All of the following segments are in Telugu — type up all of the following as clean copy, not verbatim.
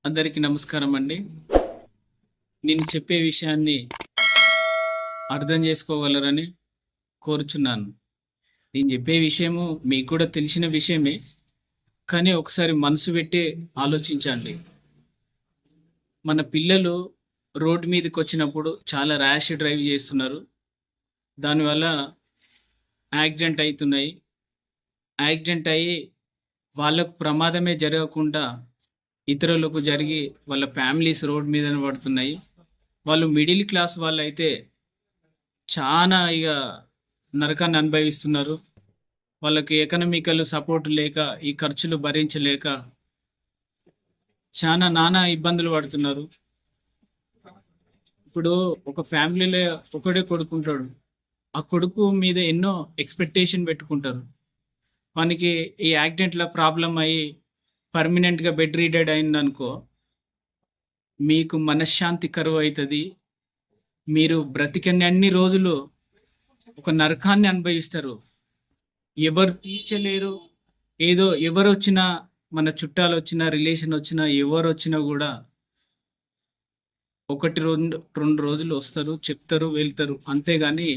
అందరికీ నమస్కారం అండి. నేను చెప్పే విషయాన్ని అర్థం చేసుకోగలరని కోరుచున్నాను. నేను చెప్పే విషయము మీకు కూడా తెలిసిన విషయమే. కానీ ఒకసారి మనసు పెట్టి ఆలోచించండి. మన పిల్లలు రోడ్ మీదకొచ్చినప్పుడు చాలా ర్యాష్ డ్రైవ్ చేస్తున్నారు. దానివల్ల యాక్సిడెంట్ అయితున్నాయి. యాక్సిడెంట్ అయ్యి వాళ్ళకు ప్రమాదమే జరగకుండా ఇతరులకు జరిగి వాళ్ళ ఫ్యామిలీస్ రోడ్ మీదన పడుతున్నాయి. వాళ్ళు మిడిల్ క్లాస్ వాళ్ళైతే చానా నరకాన్ని అనుభవిస్తున్నారు. వాళ్ళకి ఎకనామికల్ సపోర్ట్ లేక, ఈ ఖర్చులు భరించలేక చానా నానా ఇబ్బందులు పడుతున్నారు. ఇప్పుడు ఒక ఫ్యామిలీలో ఒకడే కొడుకుంటాడు. ఆ కొడుకు మీద ఎన్నో ఎక్స్‌పెక్టేషన్ పెట్టుకుంటారు. వానికి ఈ యాక్సిడెంట్‌ల ప్రాబ్లమ్ అయ్యి పర్మనెంట్‌గా బెడ్ రిడెడ్ అయిందనుకో, మీకు మనశ్శాంతి కరువైతది. మీరు బ్రతికినన్ని రోజులు ఒక నరకాన్ని అనుభవిస్తారు. ఎవరు తీర్చలేరు. ఏదో ఎవరొచ్చినా, మన చుట్టాలొచ్చినా, రిలేషనొచ్చినా, ఎవరొచ్చినా గూడా 1, 2 రోజులు వస్తారు, చెప్తారు, వెళ్తారు. అంతేగాని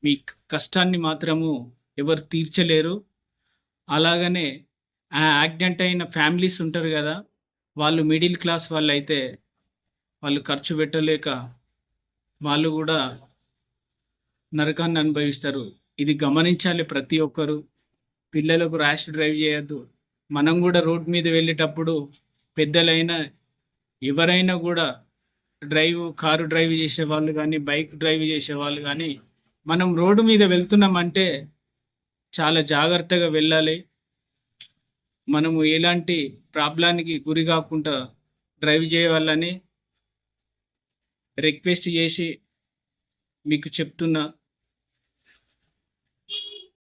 మీ కష్టాన్ని మాత్రము ఎవరు తీర్చలేరు. అలాగనే ఆ యాక్సిడెంట్ అయిన ఫ్యామిలీస్ ఉంటారు గదా! వాళ్ళు మిడిల్ క్లాస్ వాళ్ళైతే వాళ్ళు ఖర్చు పెట్టలేక వాళ్ళు గూడా నరకాన్ని అనుభవిస్తారు. ఇది గమనించాలి ప్రతి ఒక్కరు. పిల్లలకు ర్యాష్ డ్రైవ్ చేయొద్దు. మనం గూడా రోడ్ మీద వెళ్ళేటప్పుడు పెద్దలైనా, ఎవరైనా గూడా కారు డ్రైవ్ చేసేవాళ్ళు గానీ, బైక్ డ్రైవ్ చేసేవాళ్ళు గానీ, మనం రోడ్డు మీద వెళ్తున్నామంటే చాలా జాగ్రత్తగా వెళ్ళాలి. మనము ఎలాంటి ప్రాబ్లానికి గురి గాకుండా డ్రైవ్ చేయాలని రిక్వెస్ట్ చేసి మీకు చెప్తున్నా.